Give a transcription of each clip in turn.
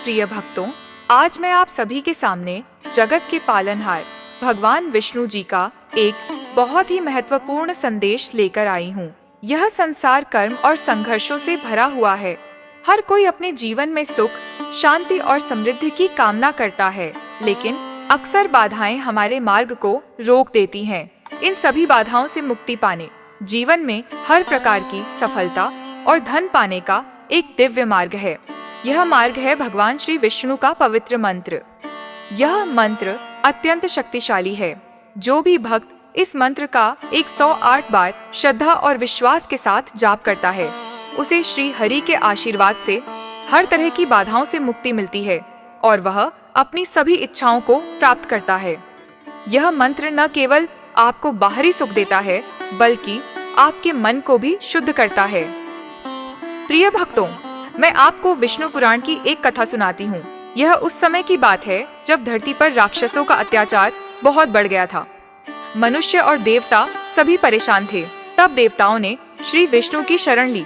प्रिय भक्तों, आज मैं आप सभी के सामने जगत के पालनहार भगवान विष्णु जी का एक बहुत ही महत्वपूर्ण संदेश लेकर आई हूँ। यह संसार कर्म और संघर्षों से भरा हुआ है। हर कोई अपने जीवन में सुख, शांति और समृद्धि की कामना करता है, लेकिन अक्सर बाधाएं हमारे मार्ग को रोक देती हैं। इन सभी बाधाओं से मुक्ति पाने जीवन में हर प्रकार की सफलता और धन पाने का एक दिव्य मार्ग है। यह मार्ग है भगवान श्री विष्णु का पवित्र मंत्र। यह मंत्र अत्यंत शक्तिशाली है। जो भी भक्त इस मंत्र का 108 बार श्रद्धा और विश्वास के साथ जाप करता है, उसे श्री हरि के आशीर्वाद से हर तरह की बाधाओं से मुक्ति मिलती है और वह अपनी सभी इच्छाओं को प्राप्त करता है। यह मंत्र न केवल आपको बाहरी सुख देता है, बल्कि आपके मन को भी शुद्ध करता है। प्रिय भक्तों, मैं आपको विष्णु पुराण की एक कथा सुनाती हूँ। यह उस समय की बात है जब धरती पर राक्षसों का अत्याचार बहुत बढ़ गया था। मनुष्य और देवता सभी परेशान थे। तब देवताओं ने श्री विष्णु की शरण ली।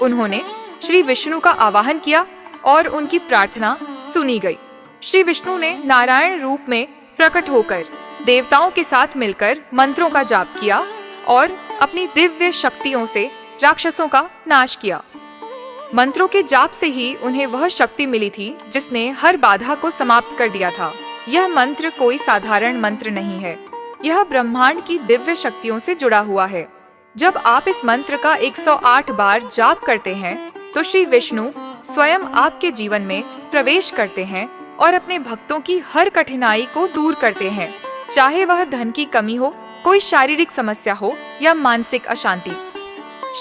उन्होंने श्री विष्णु का आवाहन किया और उनकी प्रार्थना सुनी गई। श्री विष्णु ने नारायण रूप में प्रकट होकर देवताओं के साथ मिलकर मंत्रों का जाप किया और अपनी दिव्य शक्तियों से राक्षसों का नाश किया। मंत्रों के जाप से ही उन्हें वह शक्ति मिली थी जिसने हर बाधा को समाप्त कर दिया था। यह मंत्र कोई साधारण मंत्र नहीं है। यह ब्रह्मांड की दिव्य शक्तियों से जुड़ा हुआ है। जब आप इस मंत्र का 108 बार जाप करते हैं, तो श्री विष्णु स्वयं आपके जीवन में प्रवेश करते हैं और अपने भक्तों की हर कठिनाई को दूर करते हैं, चाहे वह धन की कमी हो, कोई शारीरिक समस्या हो या मानसिक अशांति।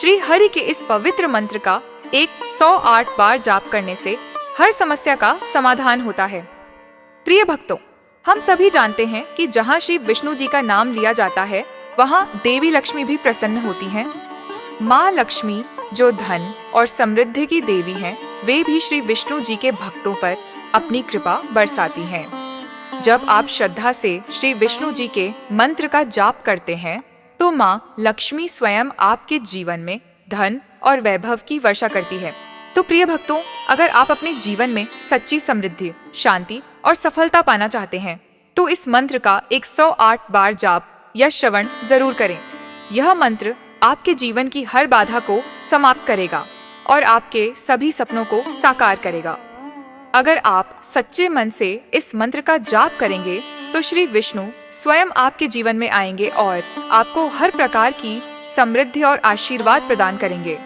श्री हरि के इस पवित्र मंत्र का 108 बार जाप करने से हर समस्या का समाधान होता है। प्रिय भक्तों, हम सभी जानते हैं कि जहाँ श्री विष्णु जी का नाम लिया जाता है, वहाँ देवी लक्ष्मी भी प्रसन्न होती हैं। माँ लक्ष्मी, जो धन और समृद्धि की देवी हैं, वे भी श्री विष्णु जी के भक्तों पर अपनी कृपा बरसाती हैं। जब आप श्रद्धा से श्री विष्णु जी के मंत्र का जाप करते हैं, तो माँ लक्ष्मी स्वयं आपके जीवन में धन और वैभव की वर्षा करती है। तो प्रिय भक्तों, अगर आप अपने जीवन में सच्ची समृद्धि, शांति और सफलता पाना चाहते हैं, तो इस मंत्र का 108 बार जाप या श्रवण जरूर करें। यह मंत्र आपके जीवन की हर बाधा को समाप्त करेगा और आपके सभी सपनों को साकार करेगा। अगर आप सच्चे मन से इस मंत्र का जाप करेंगे, तो श्री विष्णु स्वयं आपके जीवन में आएंगे और आपको हर प्रकार की समृद्धि और आशीर्वाद प्रदान करेंगे।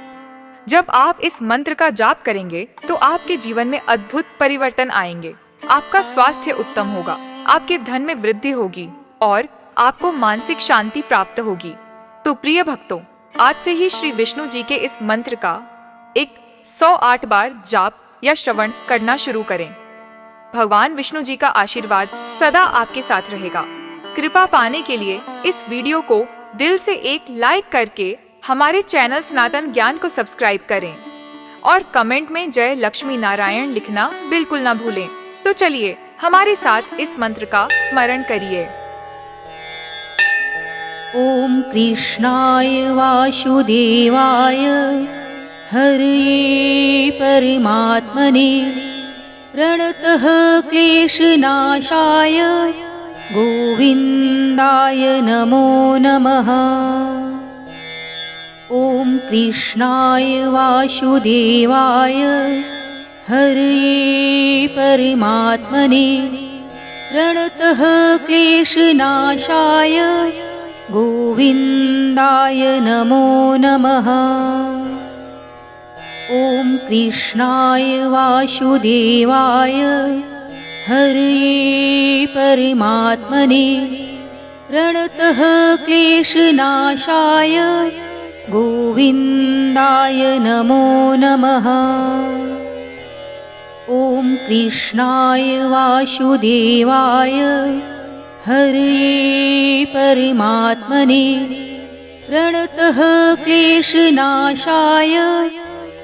जब आप इस मंत्र का जाप करेंगे, तो आपके जीवन में अद्भुत परिवर्तन आएंगे। आपका स्वास्थ्य उत्तम होगा, आपके धन में वृद्धि होगी और आपको मानसिक शांति प्राप्त होगी। तो प्रिय भक्तों, आज से ही श्री विष्णु जी के इस मंत्र का 108 बार जाप या श्रवण करना शुरू करें। भगवान विष्णु जी का आशीर्वाद सदा आपके साथ रहेगा। कृपा पाने के लिए इस वीडियो को दिल से एक लाइक करके हमारे चैनल सनातन ज्ञान को सब्सक्राइब करें और कमेंट में जय लक्ष्मी नारायण लिखना बिल्कुल ना भूलें। तो चलिए हमारे साथ इस मंत्र का स्मरण करिए। ओम कृष्णाय वासुदेवाय हरये परमात्मने प्रणतः क्लेशनाशाय गोविन्दाय नमो नमः। ओम कृष्णाय वासुदेवाय हरये परमात्मने प्रणतः क्लेशनाशाय गोविन्दाय नमो नमः। ओम कृष्णाय वासुदेवाय हरये परमात्मने प्रणतः क्लेशनाशाय गोविन्दाय नमो नमः। ओम कृष्णाय वासुदेवाय हरये परमात्मने प्रणतः क्लेशनाशाय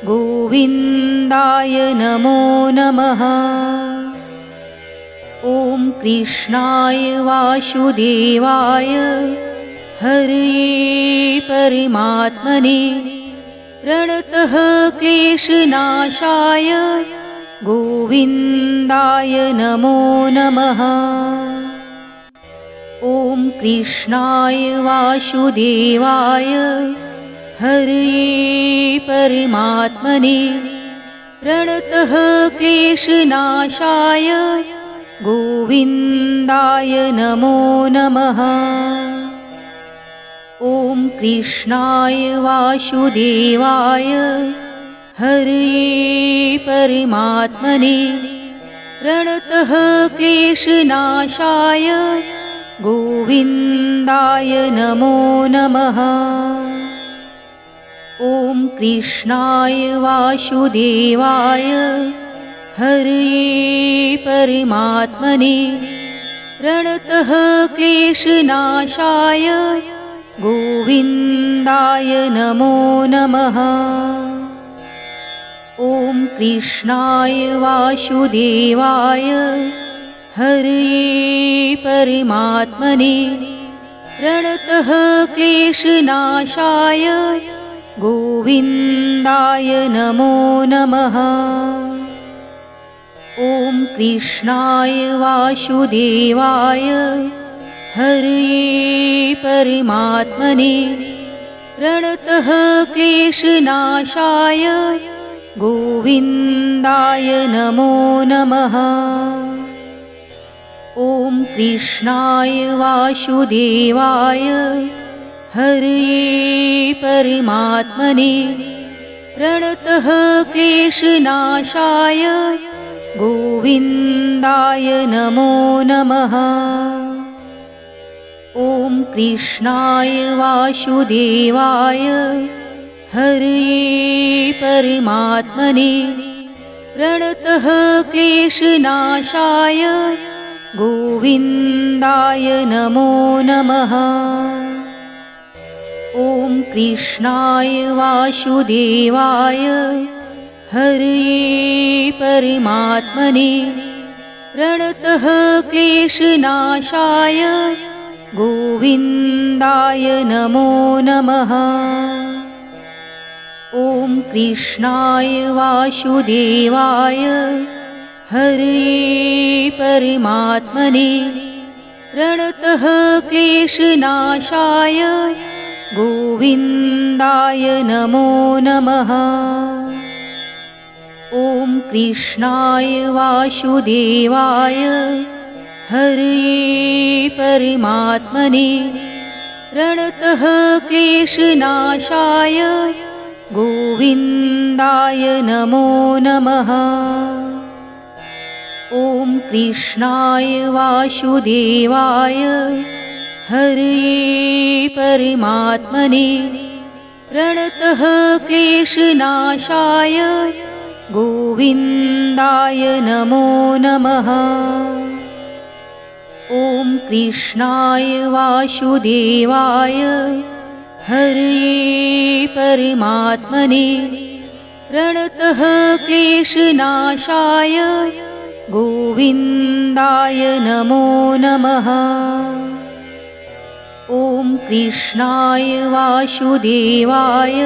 गोविन्दाय नमो नमः। ओम कृष्णाय वासुदेवाय हरये परमात्मने प्रणतः क्लेशनाशाय गोविन्दाय नमो नमः। ॐ कृष्णाय वासुदेवाय हरये परमात्मने प्रणतः क्लेशनाशाय गोविन्दाय नमो नमः। ॐ कृष्णाय वासुदेवाय हरये परमात्मने प्रणतः क्लेशनाशाय गोविन्दाय नमो नमः। ॐ कृष्णाय वासुदेवाय हरये परमात्मने प्रणतः क्लेशनाशाय गोविन्दाय नमो नमः। ॐ कृष्णाय वासुदेवाय हरये परमात्मने प्रणतः क्लेशनाशाय गोविन्दाय नमो नमः। ॐ कृष्णाय वासुदेवाय हरये परमात्मने प्रणतः क्लेशनाशाय गोविन्दाय नमो नमः। ॐ कृष्णाय वासुदेवाय हरये परमात्मने प्रणतः क्लेशनाशाय गोविन्दाय नमो नमः। ॐ कृष्णाय वासुदेवाय हरये परमात्मने प्रणतः क्लेशनाशाय गोविन्दाय नमो नमः। ॐ कृष्णाय वासुदेवाय हरये परमात्मने प्रणतः क्लेशनाशाय गोविन्दाय नमो नमः। ॐ कृष्णाय वासुदेवाय हरये परमात्मने प्रणतः क्लेशनाशाय गोविन्दाय नमो नमः। ॐ कृष्णाय वासुदेवाय हरये परमात्मने प्रणतः क्लेशनाशाय गोविन्दाय नमो नमः। ॐ कृष्णाय वासुदेवाय हरये परमात्मने प्रणतः क्लेशनाशाय गोविन्दाय नमो नमः। ॐ कृष्णाय वासुदेवाय हरये परमात्मने प्रणतः क्लेशनाशाय गोविन्दाय नमो नमः। ॐ कृष्णाय वासुदेवाय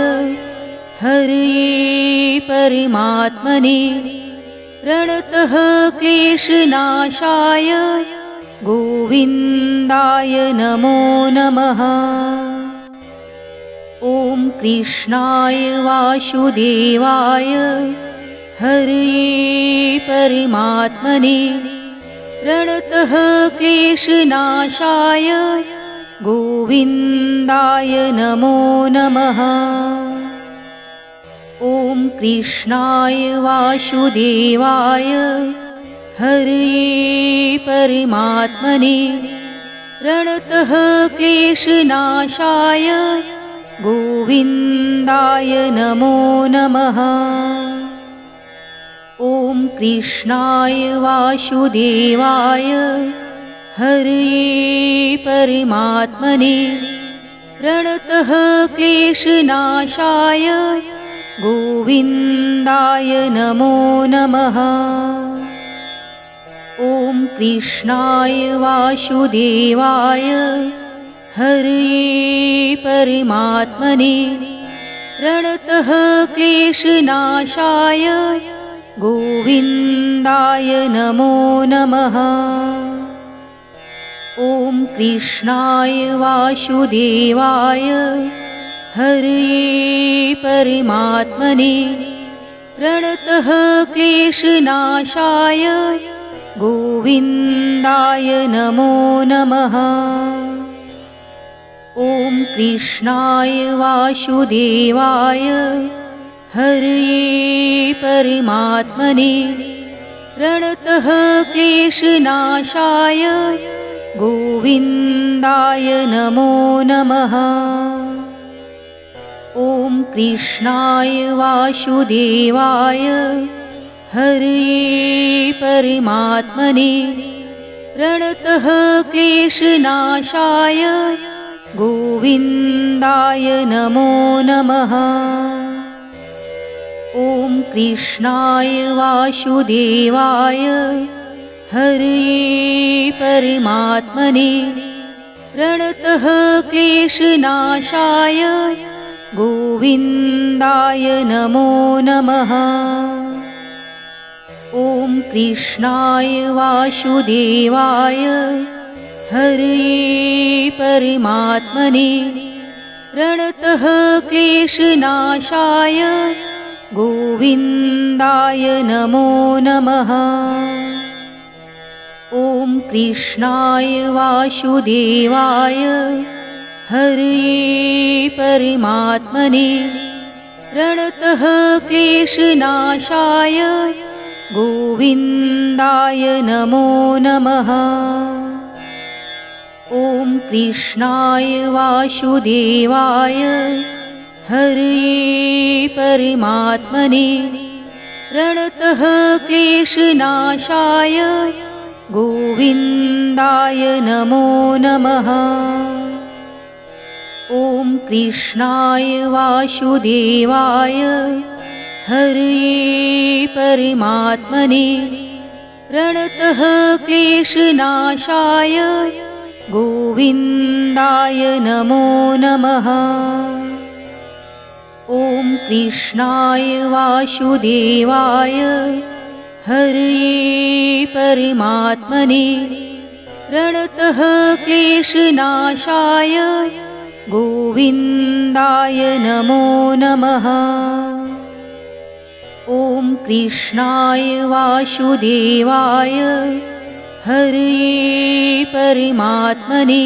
हरये परमात्मने प्रणतः क्लेशनाशाय गोविन्दाय नमो नमः। ॐ कृष्णाय वासुदेवाय हरये परमात्मने प्रणतः क्लेशनाशाय गोविन्दाय नमो नमः। ॐ कृष्णाय वासुदेवाय हरये परमात्मने प्रणतः क्लेशनाशाय गोविन्दाय नमो नमः। ॐ कृष्णाय वासुदेवाय हरये परमात्मने प्रणतः क्लेशनाशाय गोविन्दाय नमो नमः। ॐ कृष्णाय वासुदेवाय हरये परमात्मने प्रणतः क्लेशनाशाय गोविन्दाय नमो नमः। ॐ कृष्णाय वासुदेवाय हरये परमात्मने प्रणतः क्लेशनाशाय गोविन्दाय नमो नमः। ॐ कृष्णाय वासुदेवाय हरये परमात्मने प्रणतः क्लेशनाशाय गोविन्दाय नमो नमः। ॐ कृष्णाय वासुदेवाय हरये परमात्मने प्रणतः क्लेशनाशाय गोविन्दाय नमो नमः। ॐ कृष्णाय वासुदेवाय हरये परमात्मने प्रणतः क्लेशनाशाय गोविन्दाय नमो नमः। ॐ कृष्णाय वासुदेवाय हरये परमात्मने प्रणतः क्लेशनाशाय गोविन्दाय नमो नमः। ॐ कृष्णाय वासुदेवाय हरये परमात्मने प्रणतः क्लेशनाशाय गोविन्दाय नमो नमः। ॐ कृष्णाय वासुदेवाय हरये परमात्मने प्रणतः क्लेशनाशाय गोविन्दाय नमो नमः। ॐ कृष्णाय वासुदेवाय हरये परमात्मने प्रणतः क्लेशनाशाय गोविन्दाय नमो नमः। ॐ कृष्णाय वासुदेवाय हरये परमात्मने प्रणतः क्लेशनाशाय गोविन्दाय नमो नमः। ॐ कृष्णाय वासुदेवाय हरये परमात्मने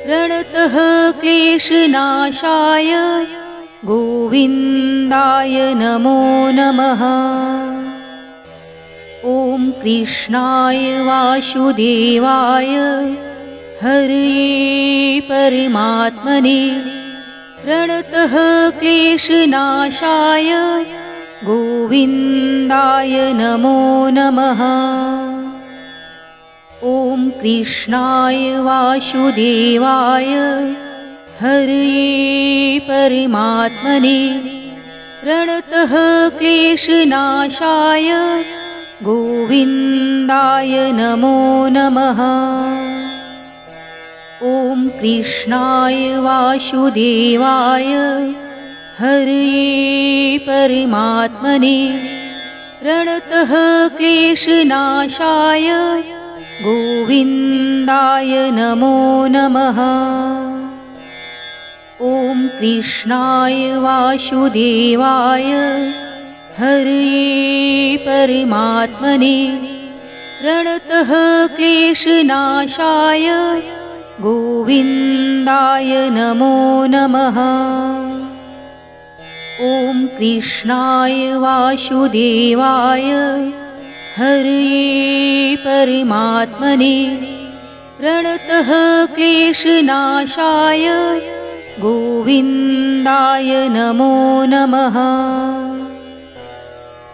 प्रणतः क्लेशनाशाय गोविन्दाय नमो नमः। ॐ कृष्णाय वासुदेवाय हरये परमात्मने प्रणतः क्लेशनाशाय गोविन्दाय नमो नमः। ॐ कृष्णाय वासुदेवाय हरये परमात्मने प्रणतः क्लेशनाशाय गोविन्दाय नमो नमः। ॐ कृष्णाय वासुदेवाय हरये परमात्मने प्रणतः क्लेशनाशाय गोविन्दाय नमो नमः। ॐ कृष्णाय वासुदेवाय हरये परमात्मने प्रणतः क्लेशनाशाय गोविन्दाय नमो नमः। ॐ कृष्णाय वासुदेवाय हरये परमात्मने प्रणतः क्लेशनाशाय गोविन्दाय नमो नमः।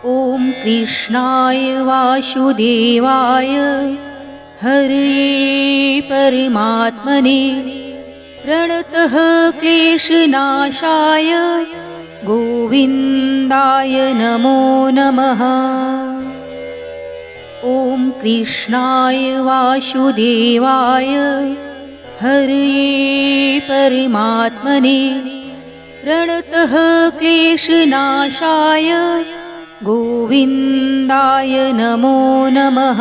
ॐ कृष्णाय वासुदेवाय हरये परमात्मने प्रणतः क्लेशनाशाय गोविन्दाय नमो नमः। ॐ कृष्णाय वासुदेवाय हरये परमात्मने प्रणतः क्लेशनाशाय गोविन्दाय नमो नमः।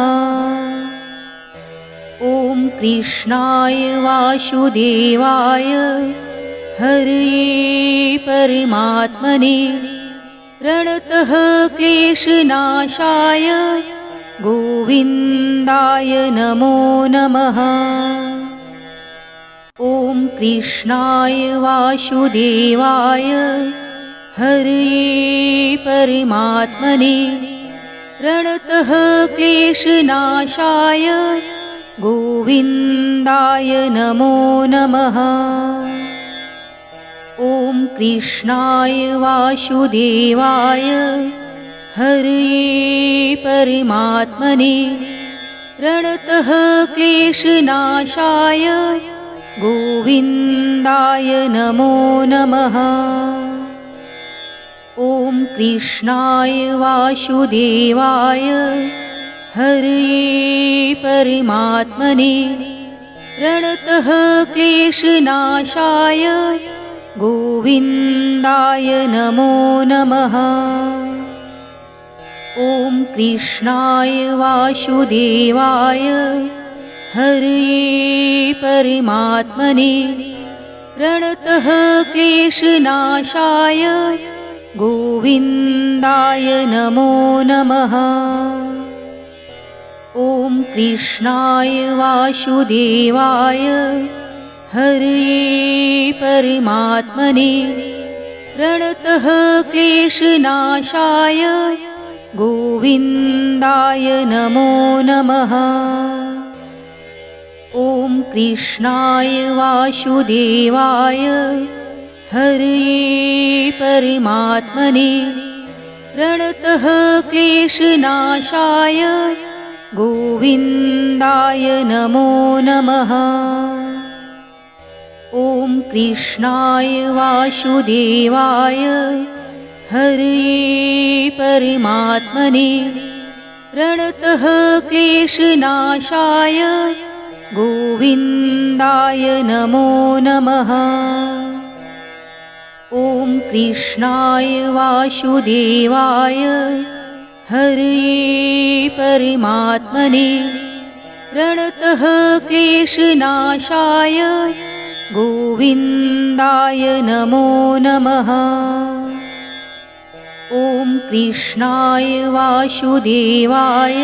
ॐ कृष्णाय वासुदेवाय हरये परमात्मने प्रणतः क्लेशनाशाय गोविन्दाय नमो नमः। ॐ कृष्णाय वासुदेवाय हरये परमात्मने प्रणतः क्लेशनाशाय गोविन्दाय नमो नमः। ॐ कृष्णाय वासुदेवाय हरये परमात्मने प्रणतः क्लेशनाशाय गोविन्दाय नमो नमः। ॐ कृष्णाय वासुदेवाय हरये परमात्मने प्रणतः क्लेशनाशाय गोविन्दाय नमो नमः। ॐ कृष्णाय वासुदेवाय हरये परमात्मने प्रणतः क्लेशनाशाय गोविन्दाय नमो नमः। ॐ कृष्णाय वासुदेवाय हरये परमात्मने प्रणतः क्लेशनाशाय गोविन्दाय नमो नमः। ॐ कृष्णाय वासुदेवाय हरये परमात्मने प्रणतः क्लेशनाशाय गोविन्दाय नमो नमः। ॐ कृष्णाय वासुदेवाय हरये परमात्मने प्रणतः क्लेशनाशाय गोविन्दाय नमो नमः। ॐ कृष्णाय वासुदेवाय हरये परमात्मने प्रणतः क्लेशनाशाय गोविन्दाय नमो नमः। ॐ कृष्णाय वासुदेवाय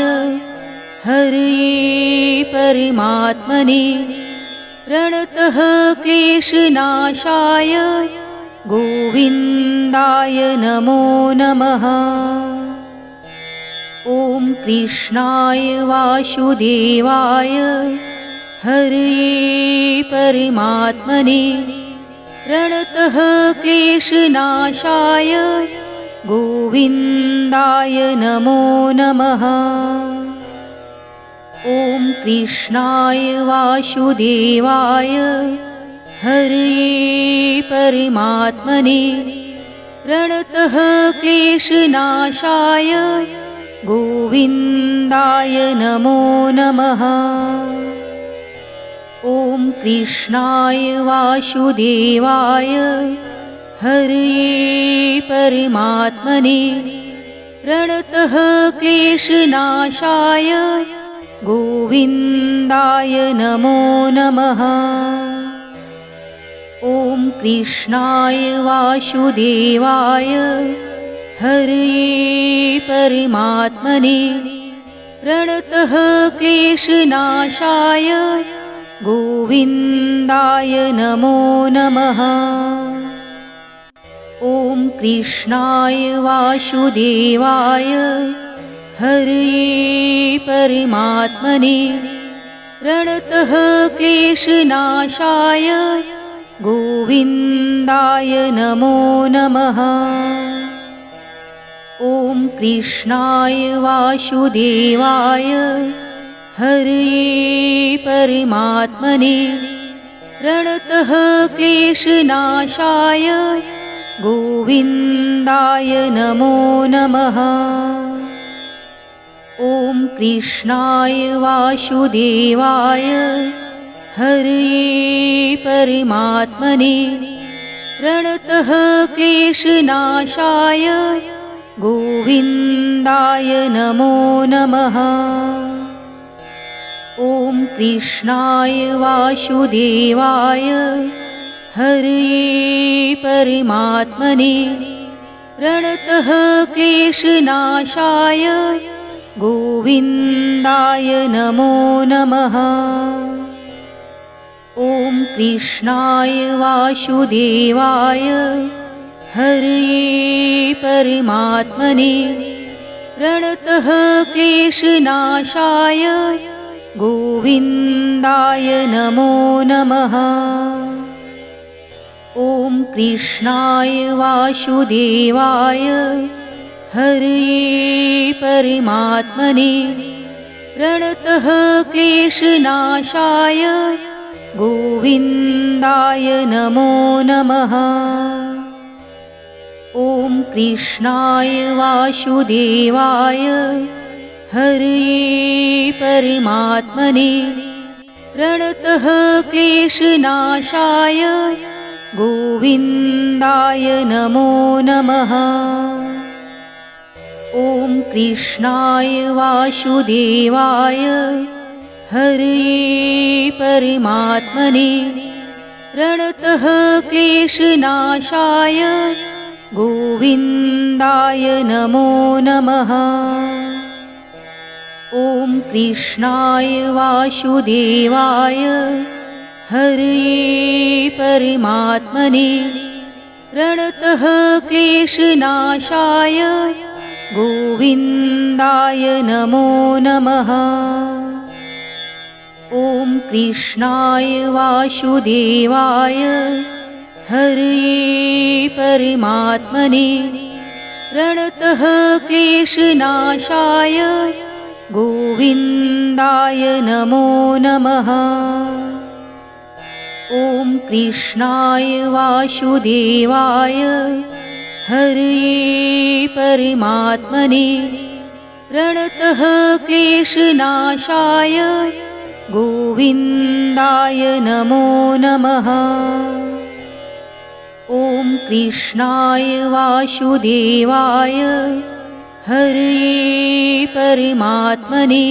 हरये परमात्मने प्रणतः क्लेशनाशाय गोविन्दाय नमो नमः। ॐ कृष्णाय वासुदेवाय हरये परमात्मने प्रणतः क्लेशनाशाय गोविन्दाय नमो नमः। ॐ कृष्णाय वासुदेवाय हरये परमात्मने प्रणतः क्लेशनाशाय गोविन्दाय नमो नमः। ॐ कृष्णाय वासुदेवाय हरये परमात्मने प्रणतः क्लेशनाशाय गोविन्दाय नमो नमः। ॐ कृष्णाय वासुदेवाय हरये परमात्मने प्रणतः क्लेशनाशाय गोविन्दाय नमो नमः। ॐ कृष्णाय वासुदेवाय हरये परमात्मने प्रणतः क्लेशनाशाय गोविन्दाय नमो नमः। ॐ कृष्णाय वासुदेवाय हरये परमात्मने प्रणतः क्लेशनाशाय गोविन्दाय नमो नमः। ॐ कृष्णाय वासुदेवाय हरये परमात्मने प्रणतः क्लेशनाशाय गोविन्दाय गोविन्दाय नमो नमः। ॐ कृष्णाय वासुदेवाय हरये परमात्मने प्रणतः क्लेशनाशाय गोविन्दाय नमो नमः। ॐ कृष्णाय वासुदेवाय हरये परमात्मने प्रणतः क्लेशनाशाय गोविन्दाय नमो नमः। ॐ कृष्णाय वासुदेवाय हरये परमात्मने प्रणतः क्लेशनाशाय गोविन्दाय नमो नमः। ॐ कृष्णाय वासुदेवाय हरये परमात्मने प्रणतः क्लेशनाशाय गोविन्दाय नमो नमः। ॐ कृष्णाय वासुदेवाय हरये परमात्मने प्रणतः क्लेशनाशाय गोविन्दाय नमो नमः। ॐ कृष्णाय वासुदेवाय हरये परमात्मने प्रणतः क्लेशनाशाय गोविन्दाय नमो नमः। ॐ कृष्णाय वासुदेवाय हरये परमात्मने प्रणतः क्लेशनाशाय गोविन्दाय नमो नमः। ॐ कृष्णाय वासुदेवाय हरये परमात्मने प्रणतः क्लेशनाशाय गोविन्दाय नमो नमः। ॐ कृष्णाय वासुदेवाय हरये परमात्मने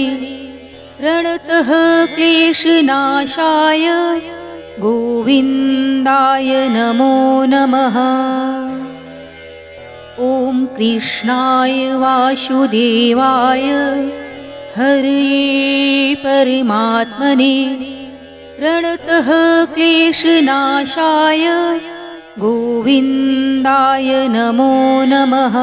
प्रणतः क्लेशनाशाय गोविन्दाय नमो नमः। ॐ कृष्णाय वासुदेवाय हरये परमात्मने प्रणतः क्लेशनाशाय गोविन्दाय नमो नमः।